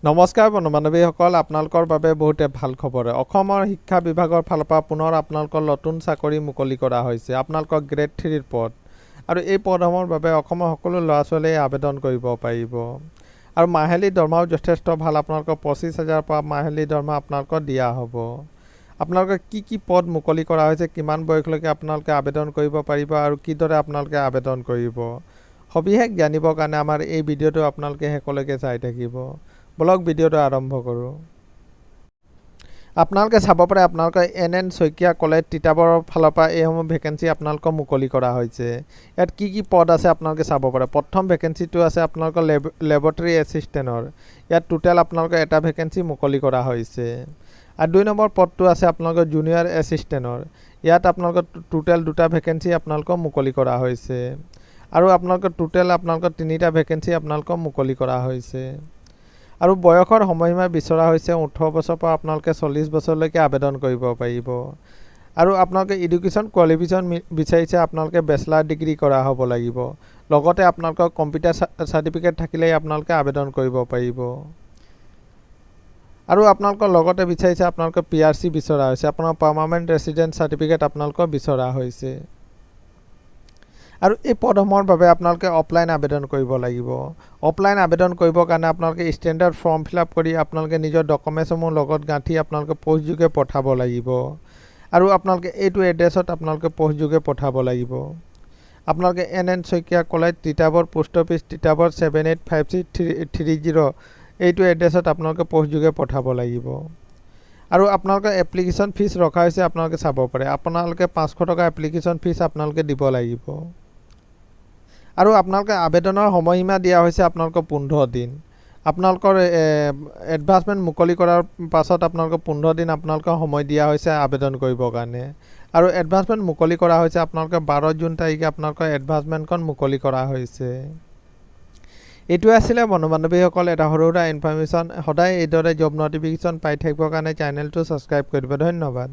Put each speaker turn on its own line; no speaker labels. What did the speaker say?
নমস্কাৰ বন্ধু বান্ধৱীসকল, আপোনালোকৰ বাবে বহুতে ভাল খবৰ। অসমৰ শিক্ষা বিভাগৰ ফালৰ পৰা পুনৰ আপোনালোকৰ নতুন চাকৰি মুকলি কৰা হৈছে। আপোনালোকৰ গ্ৰেড 3 পদ আৰু এই পদসমূহৰ বাবে অসমৰ সকলো ল'ৰা ছোৱালীয়ে আবেদন কৰিব পাৰিব। আৰু মাহিলী দৰমহাও যথেষ্ট ভাল। আপোনালোকৰ 25,000 পৰা মাহিলী দৰমহা আপোনালোকক দিয়া হ'ব। আপোনালোকে কি পদ মুকলি কৰা হৈছে, কিমান বয়সলৈকে আপোনালোকে আবেদন কৰিব পাৰিব আৰু কিদৰে আপোনালোকে আবেদন কৰিব, সবিশেষ জানিবৰ কাৰণে আমাৰ এই ভিডিঅ'টো আপোনালোকে শেষলৈকে চাই থাকিব। ব্লগ ভিডিঅ'টো আৰম্ভ কৰোঁ। আপোনালোকে চাব পাৰে আপোনালোকৰ NN শইকীয়া কলেজ তিতাবৰৰ ফালৰ পৰা এইসমূহ ভেকেঞ্চি আপোনালোকক মুকলি কৰা হৈছে। ইয়াত কি পদ আছে আপোনালোকে চাব পাৰে। প্ৰথম ভেকেঞ্চিটো আছে আপোনালোকৰ লেবৰেটৰী এছিষ্টেণ্টৰ। ইয়াত টোটেল আপোনালোকৰ এটা ভেকেঞ্চি মুকলি কৰা হৈছে। আৰু 2 নম্বৰ পদটো আছে আপোনালোকৰ জুনিয়ৰ এছিষ্টেণ্টৰ। ইয়াত আপোনালোকৰ টোটেল 2টা ভেকেঞ্চি আপোনালোকক মুকলি কৰা হৈছে। আৰু আপোনালোকৰ টোটেল আপোনালোকৰ 3টা ভেকেঞ্চি আপোনালোকক মুকলি কৰা হৈছে। আৰু বয়সৰ সময়সীমা বিচৰা হৈছে 18 বছৰৰ পৰা আপোনালোকে 40 বছৰলৈকে আবেদন কৰিব পাৰিব। আৰু আপোনালোকে এডুকেশ্যন কোৱালিফিকেশ্যন বিচাৰিছে আপোনালোকে বেচলাৰ ডিগ্ৰী কৰা হ'ব লাগিব। লগতে আপোনালোকৰ কম্পিউটাৰ চাৰ্টিফিকেট থাকিলেই আপোনালোকে আবেদন কৰিব পাৰিব। আৰু আপোনালোকৰ লগতে বিচাৰিছে আপোনালোকৰ PRC বিচৰা হৈছে, আপোনাৰ পাৰ্মানেণ্ট ৰেচিডেণ্ট চাৰ্টিফিকেট আপোনালোকৰ বিচৰা হৈছে। আৰু এই পদসমূহৰ বাবে আপোনালোকে অফলাইন আবেদন কৰিব লাগিব। অফলাইন আবেদন কৰিবৰ কাৰণে আপোনালোকে ষ্টেণ্ডাৰ্ড ফৰ্ম ফিল আপ কৰি আপোনালোকে নিজৰ ডকুমেণ্টসমূহ লগত গাঁঠি আপোনালোকে পোষ্টযোগে পঠাব লাগিব। আৰু আপোনালোকে এইটো এড্ৰেছত আপোনালোকে পোষ্টযোগে পঠাব লাগিব। আপোনালোকে NN শইকীয়া কলেজ তিতাবৰ পোষ্ট অফিচ তিতাবৰ 785630 এইটো এড্ৰেছত আপোনালোকে পোষ্টযোগে পঠাব লাগিব। আৰু আপোনালোকৰ এপ্লিকেশ্যন ফিজ ৰখা হৈছে আপোনালোকে চাব পাৰে। আপোনালোকে 500 টকা এপ্লিকেশ্যন ফিজ আপোনালোকে দিব লাগিব। আৰু আপোনালোকে আবেদনৰ সময়সীমা দিয়া হৈছে আপোনালোকৰ 15 দিন। আপোনালোকৰ এডভান্সমেণ্ট মুকলি কৰাৰ পাছত আপোনালোকৰ 15 দিন আপোনালোকৰ সময় দিয়া হৈছে আবেদন কৰিবৰ কাৰণে। আৰু এডভান্সমেণ্ট মুকলি কৰা হৈছে আপোনালোকৰ 12 জুন তাৰিখে আপোনালোকৰ এডভান্সমেণ্টখন মুকলি কৰা হৈছে। এইটোৱে আছিলে বন্ধু বান্ধৱীসকল এটা সৰু সুৰা ইনফৰমেশ্যন। সদায় এইদৰে জব নটিফিকেশ্যন পাই থাকিবৰ কাৰণে চেনেলটো ছাবস্ক্ৰাইব কৰিব। ধন্যবাদ।